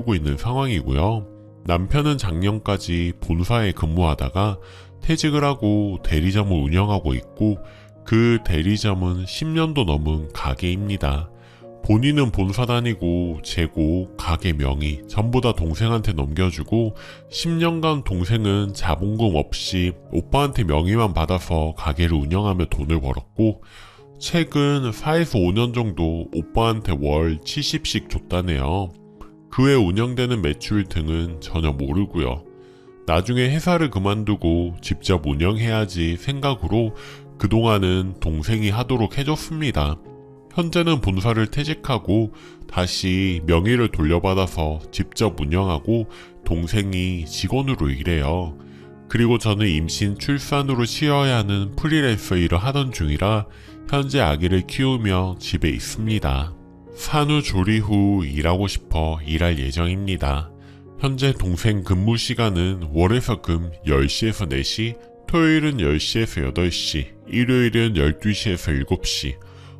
살고 있는 상황이고요. 남편은 작년까지 본사에 근무하다가 퇴직을 하고 대리점을 운영하고 있고 그 대리점은 10년도 넘은 가게입니다. 본인은 본사 다니고 재고, 가게 명의 전부 다 동생한테 넘겨주고 10년간 동생은 자본금 없이 오빠한테 명의만 받아서 가게를 운영하며 돈을 벌었고 최근 4에서 5년 정도 오빠한테 월 70씩 줬다네요. 그 외 운영되는 매출 등은 전혀 모르고요. 나중에 회사를 그만두고 직접 운영해야지 생각으로 그동안은 동생이 하도록 해줬습니다. 현재는 본사를 퇴직하고 다시 명의를 돌려받아서 직접 운영하고 동생이 직원으로 일해요. 그리고 저는 임신 출산으로 쉬어야 하는 프리랜서 일을 하던 중이라 현재 아기를 키우며 집에 있습니다. 산후조리 후 일하고 싶어 일할 예정입니다. 현재 동생 근무 시간은 월에서 금 10시에서 4시, 토요일은 10시에서 8시, 일요일은 12시에서 7시,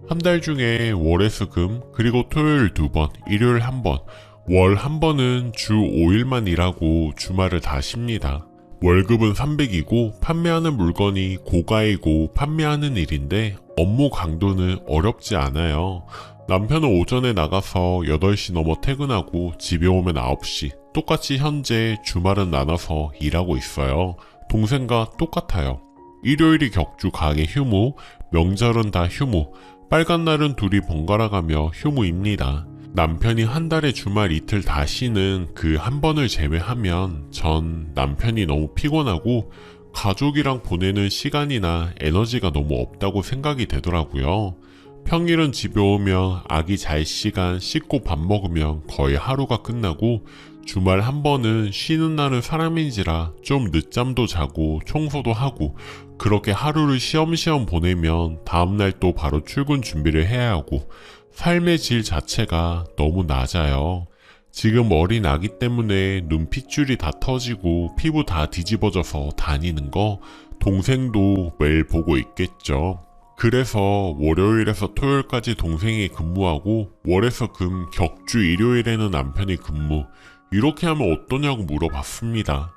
한 달 중에 월에서 금, 그리고 토요일 2번, 일요일 1번, 월 1번은 주 5일만 일하고 주말을 다 쉽니다. 월급은 300이고 판매하는 물건이 고가이고 판매하는 일인데 업무 강도는 어렵지 않아요. 남편은 오전에 나가서 8시 넘어 퇴근하고 집에 오면 9시, 똑같이 현재 주말은 나눠서 일하고 있어요. 동생과 똑같아요. 일요일이 격주 가게 휴무, 명절은 다 휴무, 빨간 날은 둘이 번갈아 가며 휴무입니다. 남편이 한 달에 주말 이틀 다 쉬는 그 한 번을 제외하면 전 남편이 너무 피곤하고 가족이랑 보내는 시간이나 에너지가 너무 없다고 생각이 되더라고요. 평일은 집에 오면 아기 잘 시간 씻고 밥 먹으면 거의 하루가 끝나고 주말 한 번은 쉬는 날은 사람인지라 좀 늦잠도 자고 청소도 하고 그렇게 하루를 쉬엄쉬엄 보내면 다음날 또 바로 출근 준비를 해야 하고 삶의 질 자체가 너무 낮아요. 지금 어린 아기 때문에 눈핏줄이 다 터지고 피부 다 뒤집어져서 다니는 거 동생도 매일 보고 있겠죠. 그래서 월요일에서 토요일까지 동생이 근무하고 월에서 금 격주 일요일에는 남편이 근무, 이렇게 하면 어떠냐고 물어봤습니다.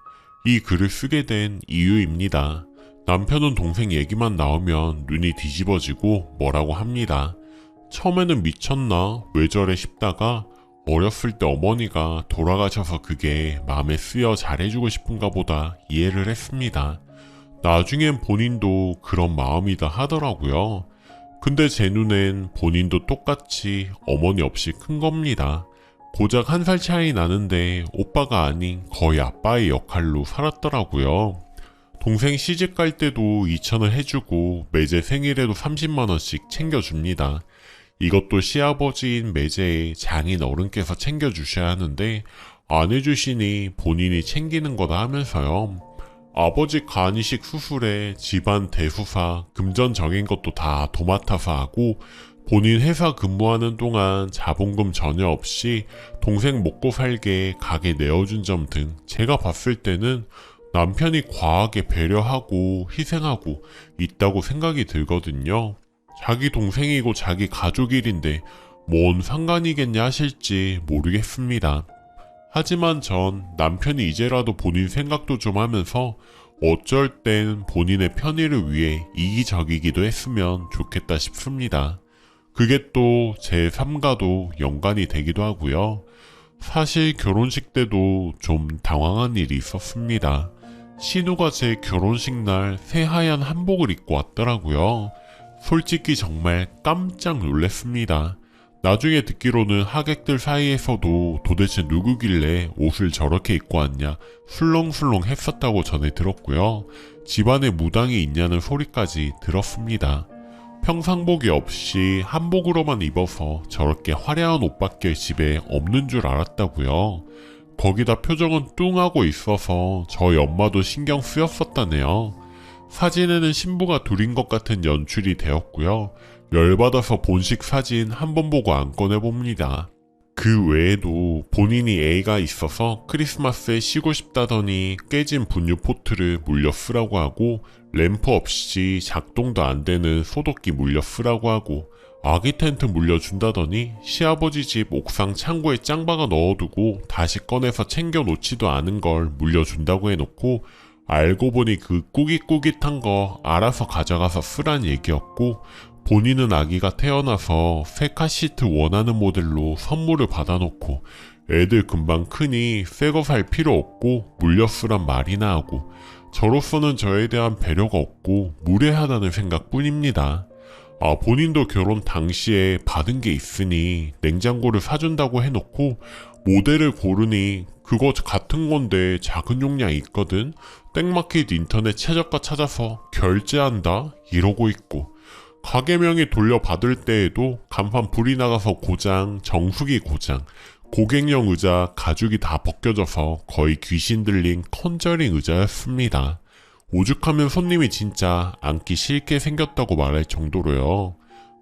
이 글을 쓰게 된 이유입니다. 남편은 동생 얘기만 나오면 눈이 뒤집어지고 뭐라고 합니다. 처음에는 미쳤나 왜 저래 싶다가 어렸을 때 어머니가 돌아가셔서 그게 마음에 쓰여 잘해주고 싶은가 보다 이해를 했습니다. 나중엔 본인도 그런 마음이다 하더라고요. 근데 제 눈엔 본인도 똑같이 어머니 없이 큰 겁니다. 고작 1살 차이 나는데 오빠가 아닌 거의 아빠의 역할로 살았더라고요. 동생 시집 갈 때도 2,000원 해주고 매제 생일에도 30만원씩 챙겨줍니다. 이것도 시아버지인 매제의 장인 어른께서 챙겨주셔야 하는데 안 해주시니 본인이 챙기는 거다 하면서요. 아버지 간이식 수술에 집안 대수사, 금전적인 것도 다 도맡아서 하고 본인 회사 근무하는 동안 자본금 전혀 없이 동생 먹고 살게 가게 내어준 점 등 제가 봤을 때는 남편이 과하게 배려하고 희생하고 있다고 생각이 들거든요. 자기 동생이고 자기 가족 일인데 뭔 상관이겠냐 하실지 모르겠습니다. 하지만 전 남편이 이제라도 본인 생각도 좀 하면서 어쩔 땐 본인의 편의를 위해 이기적이기도 했으면 좋겠다 싶습니다. 그게 또 제 삶과도 연관이 되기도 하고요. 사실 결혼식 때도 좀 당황한 일이 있었습니다. 신우가 제 결혼식 날 새하얀 한복을 입고 왔더라고요. 솔직히 정말 깜짝 놀랐습니다. 나중에 듣기로는 하객들 사이에서도 도대체 누구길래 옷을 저렇게 입고 왔냐 술렁술렁 했었다고 전해 들었고요. 집안에 무당이 있냐는 소리까지 들었습니다. 평상복이 없이 한복으로만 입어서 저렇게 화려한 옷밖에 집에 없는 줄 알았다고요. 거기다 표정은 뚱하고 있어서 저희 엄마도 신경 쓰였었다네요. 사진에는 신부가 둘인 것 같은 연출이 되었고요. 열받아서 본식 사진 한 번 보고 안 꺼내봅니다. 그 외에도 본인이 애가 있어서 크리스마스에 쉬고 싶다더니 깨진 분유 포트를 물려 쓰라고 하고 램프 없이 작동도 안 되는 소독기 물려 쓰라고 하고 아기 텐트 물려준다더니 시아버지 집 옥상 창고에 짱박아 넣어두고 다시 꺼내서 챙겨 놓지도 않은 걸 물려준다고 해놓고 알고 보니 그 꾸깃꾸깃한 거 알아서 가져가서 쓰란 얘기였고, 본인은 아기가 태어나서 새 카시트 원하는 모델로 선물을 받아놓고 애들 금방 크니 새 거 살 필요 없고 물려 쓰란 말이나 하고, 저로서는 저에 대한 배려가 없고 무례하다는 생각뿐입니다. 본인도 결혼 당시에 받은 게 있으니 냉장고를 사준다고 해놓고 모델을 고르니 그거 같은 건데 작은 용량이 있거든, 땡마켓 인터넷 최저가 찾아서 결제한다 이러고 있고, 가게명의 돌려받을 때에도 간판 불이 나가서 고장, 정수기 고장, 고객용 의자 가죽이 다 벗겨져서 거의 귀신 들린 컨저링 의자였습니다. 오죽하면 손님이 진짜 앉기 싫게 생겼다고 말할 정도로요.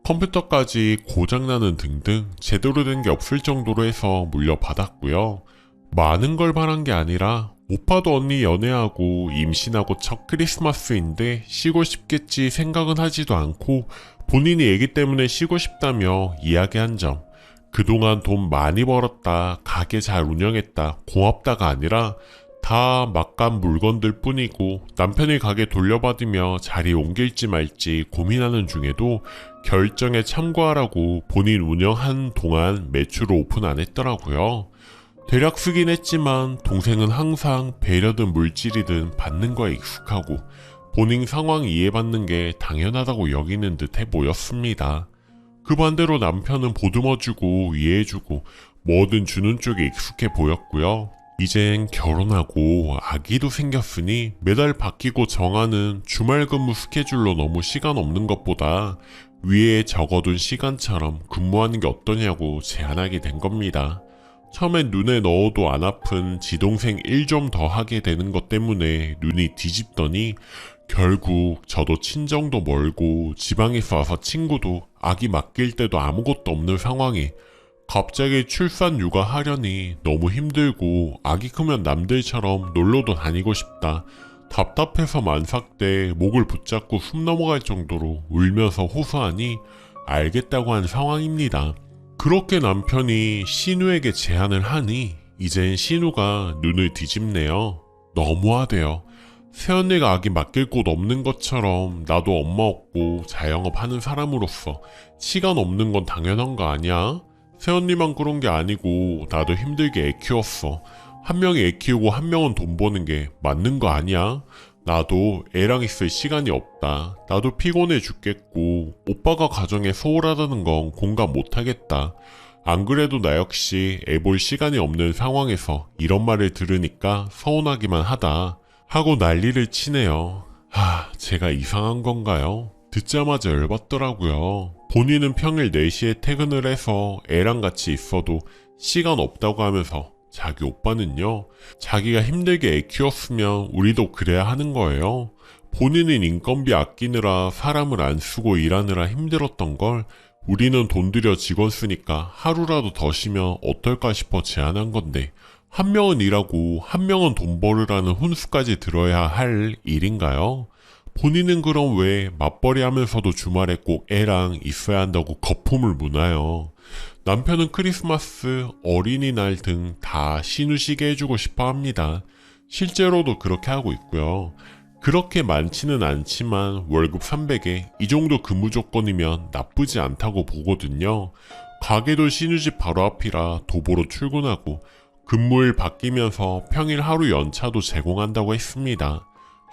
컴퓨터까지 고장나는 등등 제대로 된 게 없을 정도로 해서 물려받았고요. 많은 걸 바란 게 아니라 오빠도 언니 연애하고 임신하고 첫 크리스마스인데 쉬고 싶겠지 생각은 하지도 않고 본인이 애기 때문에 쉬고 싶다며 이야기한 점, 그동안 돈 많이 벌었다, 가게 잘 운영했다, 고맙다가 아니라 다 막간 물건들 뿐이고 남편이 가게 돌려받으며 자리 옮길지 말지 고민하는 중에도 결정에 참고하라고 본인 운영한 동안 매출을 오픈 안 했더라고요. 대략 쓰긴 했지만 동생은 항상 배려든 물질이든 받는 거에 익숙하고 본인 상황 이해받는 게 당연하다고 여기는 듯해 보였습니다. 그 반대로 남편은 보듬어주고 이해해주고 뭐든 주는 쪽에 익숙해 보였고요. 이젠 결혼하고 아기도 생겼으니 매달 바뀌고 정하는 주말 근무 스케줄로 너무 시간 없는 것보다 위에 적어둔 시간처럼 근무하는 게 어떠냐고 제안하게 된 겁니다. 처음엔 눈에 넣어도 안 아픈 지동생 일 좀 더 하게 되는 것 때문에 눈이 뒤집더니 결국 저도 친정도 멀고 지방에서 와서 친구도 아기 맡길 때도 아무것도 없는 상황에 갑자기 출산 육아하려니 너무 힘들고 아기 크면 남들처럼 놀러도 다니고 싶다, 답답해서 만삭대 목을 붙잡고 숨 넘어갈 정도로 울면서 호소하니 알겠다고 한 상황입니다. 그렇게 남편이 신우에게 제안을 하니 이젠 신우가 눈을 뒤집네요. 너무하대요. 새언니가 아기 맡길 곳 없는 것처럼 나도 엄마 없고 자영업하는 사람으로서 시간 없는 건 당연한 거 아니야? 새언니만 그런 게 아니고 나도 힘들게 애 키웠어. 한 명이 애 키우고 한 명은 돈 버는 게 맞는 거 아니야? 나도 애랑 있을 시간이 없다. 나도 피곤해 죽겠고 오빠가 가정에 소홀하다는 건 공감 못하겠다. 안 그래도 나 역시 애 볼 시간이 없는 상황에서 이런 말을 들으니까 서운하기만 하다 하고 난리를 치네요. 제가 이상한 건가요? 듣자마자 열받더라고요. 본인은 평일 4시에 퇴근을 해서 애랑 같이 있어도 시간 없다고 하면서 자기 오빠는요, 자기가 힘들게 애 키웠으면 우리도 그래야 하는 거예요. 본인은 인건비 아끼느라 사람을 안 쓰고 일하느라 힘들었던 걸 우리는 돈 들여 직원 쓰니까 하루라도 더 쉬면 어떨까 싶어 제안한 건데, 한 명은 일하고 한 명은 돈 벌으라는 훈수까지 들어야 할 일인가요? 본인은 그럼 왜 맞벌이 하면서도 주말에 꼭 애랑 있어야 한다고 거품을 무나요? 남편은 크리스마스, 어린이날 등 다 쉬누시게 해주고 싶어 합니다. 실제로도 그렇게 하고 있고요. 그렇게 많지는 않지만 월급 300에 이 정도 근무 조건이면 나쁘지 않다고 보거든요. 가게도 신우집 바로 앞이라 도보로 출근하고 근무일 바뀌면서 평일 하루 연차도 제공한다고 했습니다.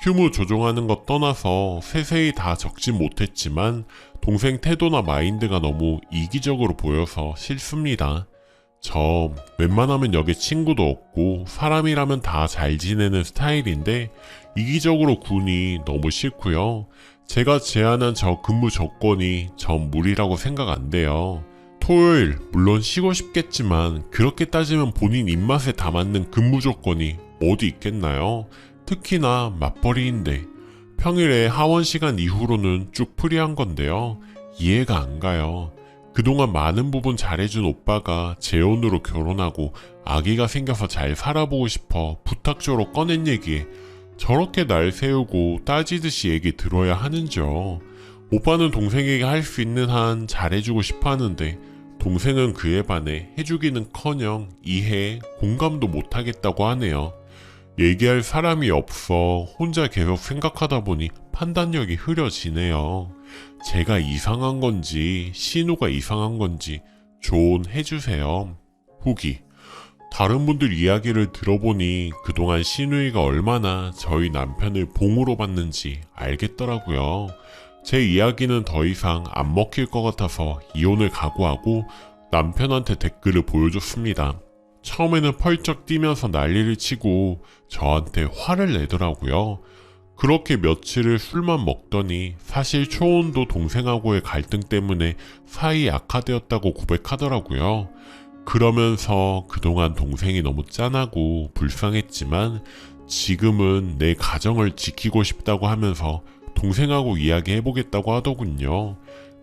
휴무 조정하는 것 떠나서 세세히 다 적진 못했지만 동생 태도나 마인드가 너무 이기적으로 보여서 싫습니다. 저 웬만하면 여기 친구도 없고 사람이라면 다 잘 지내는 스타일인데 이기적으로 군이 너무 싫고요. 제가 제안한 저 근무 조건이 전 무리라고 생각 안 돼요. 토요일 물론 쉬고 싶겠지만 그렇게 따지면 본인 입맛에 다 맞는 근무 조건이 어디 있겠나요? 특히나 맞벌이인데 평일에 하원 시간 이후로는 쭉 프리한 건데요. 이해가 안 가요. 그동안 많은 부분 잘해준 오빠가 재혼으로 결혼하고 아기가 생겨서 잘 살아보고 싶어 부탁조로 꺼낸 얘기에 저렇게 날 세우고 따지듯이 얘기 들어야 하는죠. 오빠는 동생에게 할 수 있는 한 잘해주고 싶어 하는데 동생은 그에 반해 해주기는커녕 이해, 공감도 못하겠다고 하네요. 얘기할 사람이 없어 혼자 계속 생각하다 보니 판단력이 흐려지네요. 제가 이상한 건지 신우가 이상한 건지 조언해주세요. 후기. 다른 분들 이야기를 들어보니 그동안 신우이가 얼마나 저희 남편을 봉으로 봤는지 알겠더라고요. 제 이야기는 더 이상 안 먹힐 것 같아서 이혼을 각오하고 남편한테 댓글을 보여줬습니다. 처음에는 펄쩍 뛰면서 난리를 치고 저한테 화를 내더라고요. 그렇게 며칠을 술만 먹더니 사실 초혼도 동생하고의 갈등 때문에 사이 악화되었다고 고백하더라고요. 그러면서 그동안 동생이 너무 짠하고 불쌍했지만 지금은 내 가정을 지키고 싶다고 하면서 동생하고 이야기해보겠다고 하더군요.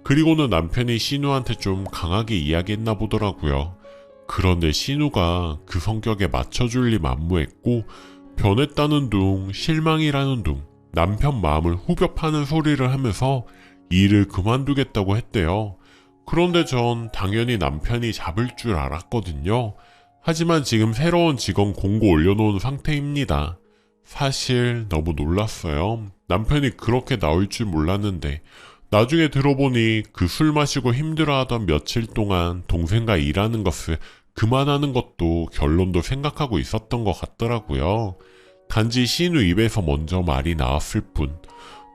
그리고는 남편이 신우한테 좀 강하게 이야기했나 보더라고요. 그런데 신우가 그 성격에 맞춰줄 리 만무했고 변했다는 둥 실망이라는 둥 남편 마음을 후벼 파는 소리를 하면서 일을 그만두겠다고 했대요. 그런데 전 당연히 남편이 잡을 줄 알았거든요. 하지만 지금 새로운 직원 공고 올려놓은 상태입니다. 사실 너무 놀랐어요. 남편이 그렇게 나올 줄 몰랐는데 나중에 들어보니 그 술 마시고 힘들어하던 며칠 동안 동생과 일하는 것을 그만하는 것도 결론도 생각하고 있었던 것 같더라고요. 단지 신우 입에서 먼저 말이 나왔을 뿐.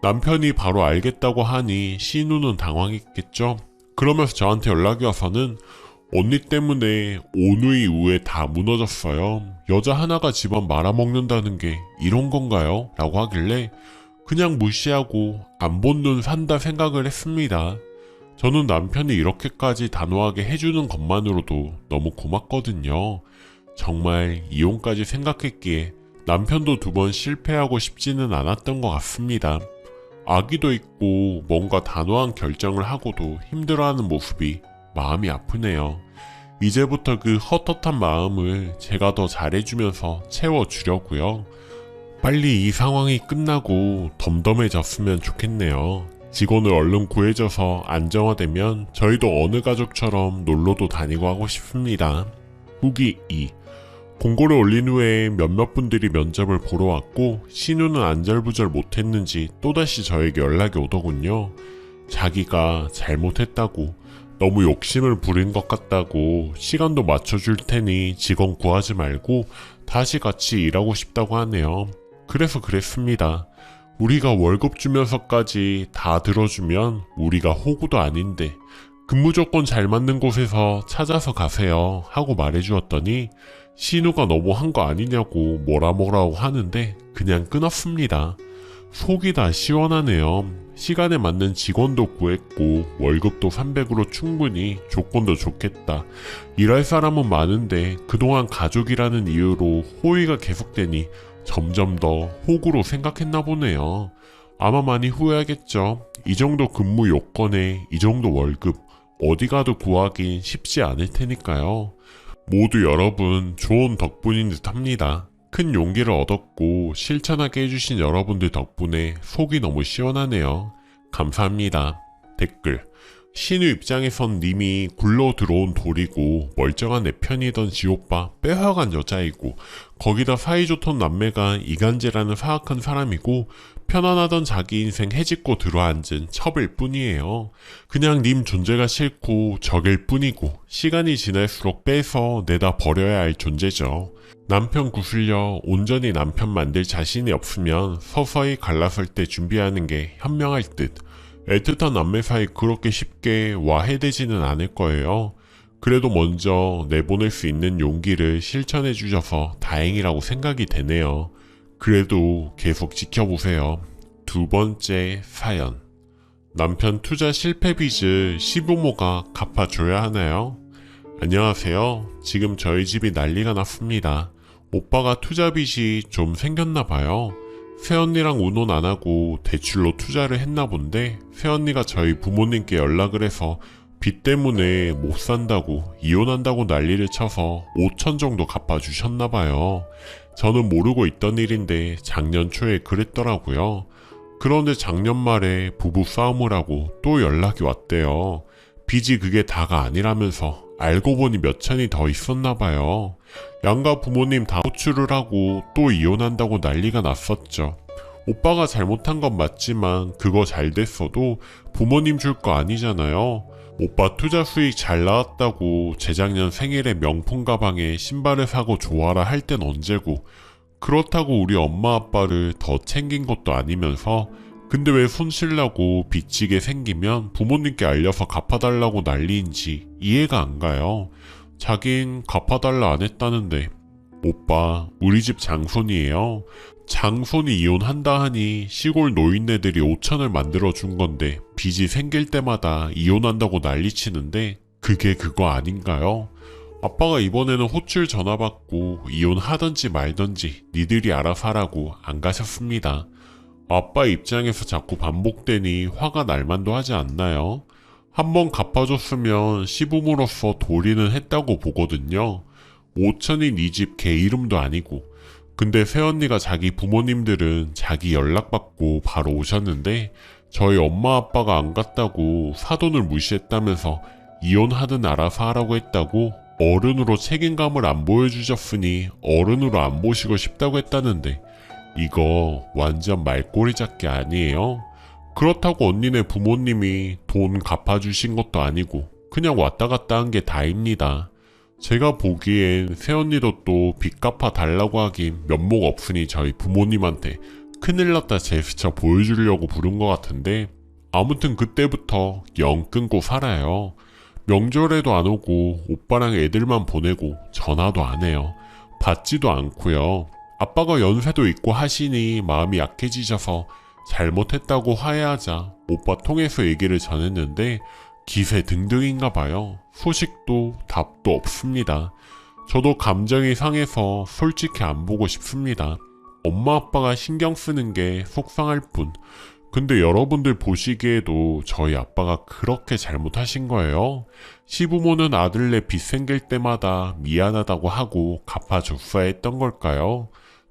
남편이 바로 알겠다고 하니 신우는 당황했겠죠. 그러면서 저한테 연락이 와서는 언니 때문에 오누이 우에 다 무너졌어요. 여자 하나가 집안 말아먹는다는 게 이런 건가요? 라고 하길래 그냥 무시하고 안 본 눈 산다 생각을 했습니다. 저는 남편이 이렇게까지 단호하게 해주는 것만으로도 너무 고맙거든요. 정말 이혼까지 생각했기에 남편도 2번 실패하고 싶지는 않았던 것 같습니다. 아기도 있고 뭔가 단호한 결정을 하고도 힘들어하는 모습이 마음이 아프네요. 이제부터 그 헛헛한 마음을 제가 더 잘해주면서 채워주려고요. 빨리 이 상황이 끝나고 덤덤해졌으면 좋겠네요. 직원을 얼른 구해줘서 안정화되면 저희도 어느 가족처럼 놀러도 다니고 하고 싶습니다. 후기 2. 공고를 올린 후에 몇몇 분들이 면접을 보러 왔고 신우는 안절부절 못했는지 또다시 저에게 연락이 오더군요. 자기가 잘못했다고 너무 욕심을 부린 것 같다고 시간도 맞춰줄 테니 직원 구하지 말고 다시 같이 일하고 싶다고 하네요. 그래서 그랬습니다. 우리가 월급 주면서까지 다 들어주면 우리가 호구도 아닌데 근무 조건 잘 맞는 곳에서 찾아서 가세요 하고 말해주었더니 신우가 너무 한 거 아니냐고 뭐라고 하는데 그냥 끊었습니다. 속이 다 시원하네요. 시간에 맞는 직원도 구했고 월급도 300으로 충분히 조건도 좋겠다. 일할 사람은 많은데 그동안 가족이라는 이유로 호의가 계속되니 점점 더 호구로 생각했나 보네요. 아마 많이 후회하겠죠. 이 정도 근무 요건에 이 정도 월급 어디 가도 구하긴 쉽지 않을 테니까요. 모두 여러분 좋은 덕분인 듯 합니다. 큰 용기를 얻었고 실천하게 해주신 여러분들 덕분에 속이 너무 시원하네요. 감사합니다. 댓글. 신우 입장에선 님이 굴러 들어온 돌이고 멀쩡한 내 편이던 지오빠 빼앗간 여자이고 거기다 사이좋던 남매가 이간질하는 사악한 사람이고 편안하던 자기 인생 해집고 들어앉은 첩일 뿐이에요. 그냥 님 존재가 싫고 적일 뿐이고 시간이 지날수록 빼서 내다 버려야 할 존재죠. 남편 구슬려 온전히 남편 만들 자신이 없으면 서서히 갈라설 때 준비하는 게 현명할 듯. 애틋한 남매 사이 그렇게 쉽게 와해되지는 않을 거예요. 그래도 먼저 내보낼 수 있는 용기를 실천해 주셔서 다행이라고 생각이 되네요. 그래도 계속 지켜보세요. 2번째 사연. 남편 투자 실패 빚을 시부모가 갚아줘야 하나요? 안녕하세요. 지금 저희 집이 난리가 났습니다. 오빠가 투자 빚이 좀 생겼나 봐요. 새언니랑 의논 안 하고 대출로 투자를 했나 본데 새언니가 저희 부모님께 연락을 해서 빚 때문에 못 산다고 이혼한다고 난리를 쳐서 5천 정도 갚아주셨나 봐요. 저는 모르고 있던 일인데 작년 초에 그랬더라고요. 그런데 작년 말에 부부 싸움을 하고 또 연락이 왔대요. 빚이 그게 다가 아니라면서 알고 보니 몇 천이 더 있었나 봐요. 양가 부모님 다 호출을 하고 또 이혼한다고 난리가 났었죠. 오빠가 잘못한 건 맞지만 그거 잘 됐어도 부모님 줄 거 아니잖아요. 오빠 투자 수익 잘 나왔다고 재작년 생일에 명품 가방에 신발을 사고 좋아라 할 땐 언제고, 그렇다고 우리 엄마 아빠를 더 챙긴 것도 아니면서 근데 왜 손실나고 빚지게 생기면 부모님께 알려서 갚아달라고 난리인지 이해가 안 가요. 자긴 갚아달라 안 했다는데. 오빠, 우리 집 장손이에요. 장손이 이혼한다 하니 시골 노인네들이 5천을 만들어준 건데 빚이 생길 때마다 이혼한다고 난리치는데 그게 그거 아닌가요? 아빠가 이번에는 호출 전화 받고 이혼하든지 말든지 니들이 알아서 하라고 안 가셨습니다. 아빠 입장에서 자꾸 반복되니 화가 날 만도 하지 않나요? 한번 갚아줬으면 시부모로서 도리는 했다고 보거든요. 5천이 네 집 개 이름도 아니고. 근데 새언니가 자기 부모님들은 자기 연락받고 바로 오셨는데 저희 엄마 아빠가 안 갔다고 사돈을 무시했다면서 이혼하든 알아서 하라고 했다고 어른으로 책임감을 안 보여주셨으니 어른으로 안 보시고 싶다고 했다는데 이거 완전 말꼬리 잡기 아니에요? 그렇다고 언니네 부모님이 돈 갚아주신 것도 아니고 그냥 왔다 갔다 한 게 다입니다. 제가 보기엔 새언니도 또 빚 갚아 달라고 하긴 면목 없으니 저희 부모님한테 큰일 났다 제스처 보여주려고 부른 것 같은데 아무튼 그때부터 영 끊고 살아요. 명절에도 안 오고 오빠랑 애들만 보내고 전화도 안 해요. 받지도 않고요. 아빠가 연세도 있고 하시니 마음이 약해지셔서 잘못했다고 화해하자 오빠 통해서 얘기를 전했는데 기세 등등인가 봐요. 소식도 답도 없습니다. 저도 감정이 상해서 솔직히 안 보고 싶습니다. 엄마 아빠가 신경 쓰는 게 속상할 뿐. 근데 여러분들 보시기에도 저희 아빠가 그렇게 잘못하신 거예요? 시부모는 아들네 빚 생길 때마다 미안하다고 하고 갚아줬어야 했던 걸까요?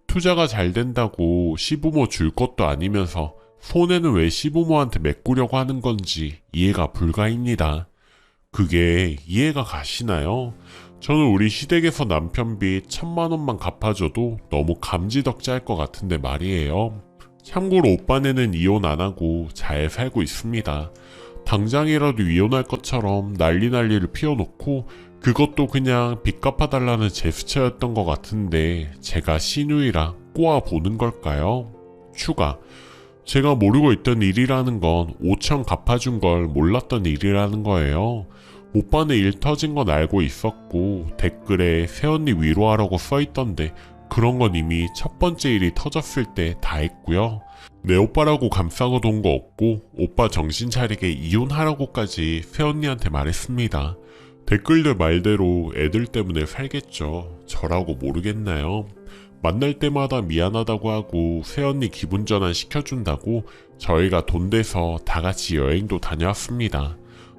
투자가 잘 된다고 시부모 줄 것도 아니면서 손해는 왜 시부모한테 메꾸려고 하는 건지 이해가 불가입니다. 그게 이해가 가시나요? 저는 우리 시댁에서 남편 빚 1,000만 원만 갚아줘도 너무 감지덕지할 것 같은데 말이에요. 참고로 오빠네는 이혼 안 하고 잘 살고 있습니다. 당장이라도 이혼할 것처럼 난리를 피워놓고 그것도 그냥 빚 갚아달라는 제스처였던 것 같은데 제가 신우이라 꼬아보는 걸까요? 추가. 제가 모르고 있던 일이라는 건 5천 갚아준 걸 몰랐던 일이라는 거예요. 오빠네 일 터진 건 알고 있었고 댓글에 새언니 위로하라고 써있던데 그런 건 이미 첫 번째 일이 터졌을 때 다 했고요. 내 오빠라고 감싸고 돈 거 없고 오빠 정신 차리게 이혼하라고까지 새언니한테 말했습니다. 댓글들 말대로 애들 때문에 살겠죠. 저라고 모르겠나요? 만날 때마다 미안하다고 하고 새언니 기분 전환 시켜준다고 저희가 돈 대서 다같이 여행도 다녀왔습니다.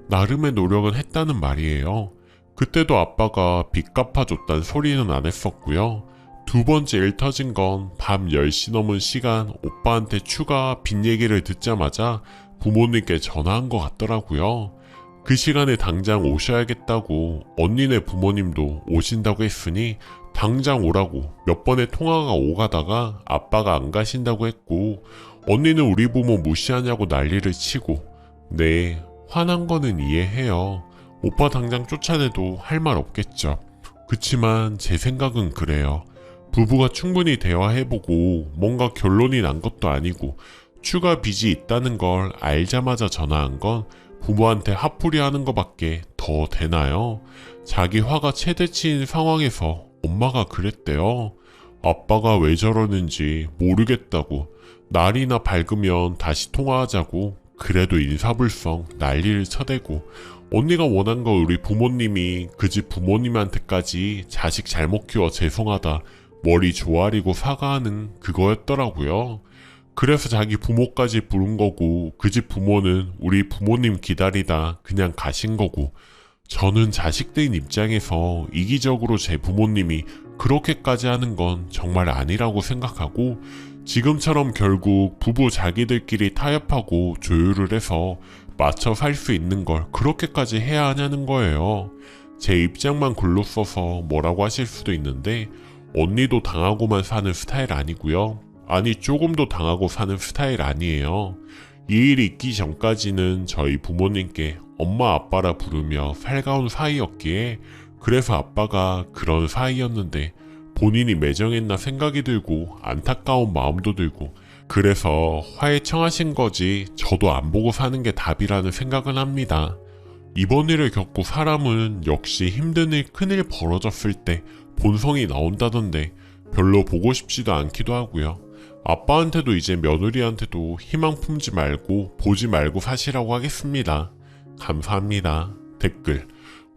나름의 노력은 했다는 말이에요. 그때도 아빠가 빚 갚아줬단 소리는 안 했었고요. 두 번째 일 터진 건 밤 10시 넘은 시간 오빠한테 추가 빚 얘기를 듣자마자 부모님께 전화한 것 같더라고요. 그 시간에 당장 오셔야겠다고 언니네 부모님도 오신다고 했으니 당장 오라고 몇 번의 통화가 오가다가 아빠가 안 가신다고 했고 언니는 우리 부모 무시하냐고 난리를 치고 네, 화난 거는 이해해요. 오빠 당장 쫓아내도 할 말 없겠죠. 그치만 제 생각은 그래요. 부부가 충분히 대화해보고 뭔가 결론이 난 것도 아니고 추가 빚이 있다는 걸 알자마자 전화한 건 부모한테 화풀이 하는 것밖에 더 되나요? 자기 화가 최대치인 상황에서 엄마가 그랬대요. 아빠가 왜 저러는지 모르겠다고 날이나 밝으면 다시 통화하자고 그래도 인사불성 난리를 쳐대고 언니가 원한 거 우리 부모님이 그 집 부모님한테까지 자식 잘못 키워 죄송하다 머리 조아리고 사과하는 그거였더라고요. 그래서 자기 부모까지 부른 거고 그 집 부모는 우리 부모님 기다리다 그냥 가신 거고 저는 자식된 입장에서 이기적으로 제 부모님이 그렇게까지 하는 건 정말 아니라고 생각하고 지금처럼 결국 부부 자기들끼리 타협하고 조율을 해서 맞춰 살 수 있는 걸 그렇게까지 해야 하냐는 거예요. 제 입장만 글로 써서 뭐라고 하실 수도 있는데 언니도 당하고만 사는 스타일 아니고요. 아니 조금도 당하고 사는 스타일 아니에요. 이 일이 있기 전까지는 저희 부모님께 엄마 아빠라 부르며 살가운 사이였기에 그래서 아빠가 그런 사이였는데 본인이 매정했나 생각이 들고 안타까운 마음도 들고 그래서 화해 청하신 거지 저도 안 보고 사는 게 답이라는 생각은 합니다. 이번 일을 겪고 사람은 역시 힘든 일, 큰일 벌어졌을 때 본성이 나온다던데 별로 보고 싶지도 않기도 하고요. 아빠한테도 이제 며느리한테도 희망 품지 말고 보지 말고 사시라고 하겠습니다. 감사합니다. 댓글: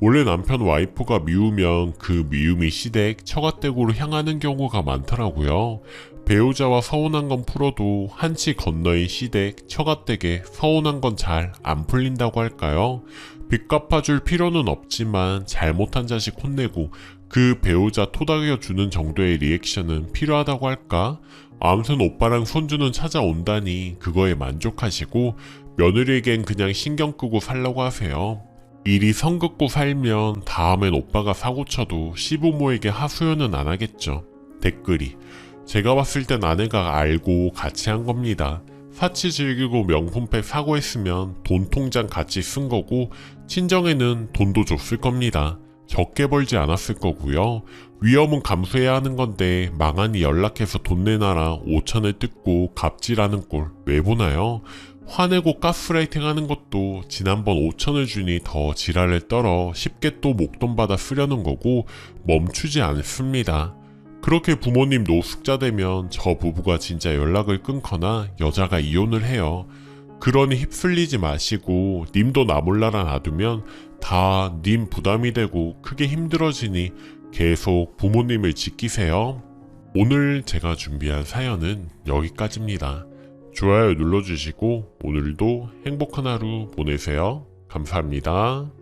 원래 남편 와이프가 미우면 그 미움이 시댁, 처가댁으로 향하는 경우가 많더라고요. 배우자와 서운한 건 풀어도 한치 건너인 시댁, 처가댁에 서운한 건 잘 안 풀린다고 할까요? 빚 갚아줄 필요는 없지만 잘못한 자식 혼내고 그 배우자 토닥여주는 정도의 리액션은 필요하다고 할까? 아무튼 오빠랑 손주는 찾아온다니 그거에 만족하시고 며느리에겐 그냥 신경 끄고 살라고 하세요. 일이 선 긋고 살면 다음엔 오빠가 사고쳐도 시부모에게 하소연은 안 하겠죠. 댓글이: 제가 봤을 땐 아내가 알고 같이 한 겁니다. 사치 즐기고 명품백 사고 했으면 돈 통장 같이 쓴 거고 친정에는 돈도 줬을 겁니다. 적게 벌지 않았을 거고요. 위험은 감수해야 하는 건데 망하니 연락해서 돈 내놔라 5천을 뜯고 갑질하는 꼴 왜 보나요? 화내고 가스라이팅 하는 것도 지난번 5천을 주니 더 지랄을 떨어 쉽게 또 목돈 받아 쓰려는 거고 멈추지 않습니다. 그렇게 부모님 노숙자 되면 저 부부가 진짜 연락을 끊거나 여자가 이혼을 해요. 그러니 휩쓸리지 마시고 님도 나 몰라라 놔두면 다 님 부담이 되고 크게 힘들어지니 계속 부모님을 지키세요. 오늘 제가 준비한 사연은 여기까지입니다. 좋아요 눌러주시고 오늘도 행복한 하루 보내세요. 감사합니다.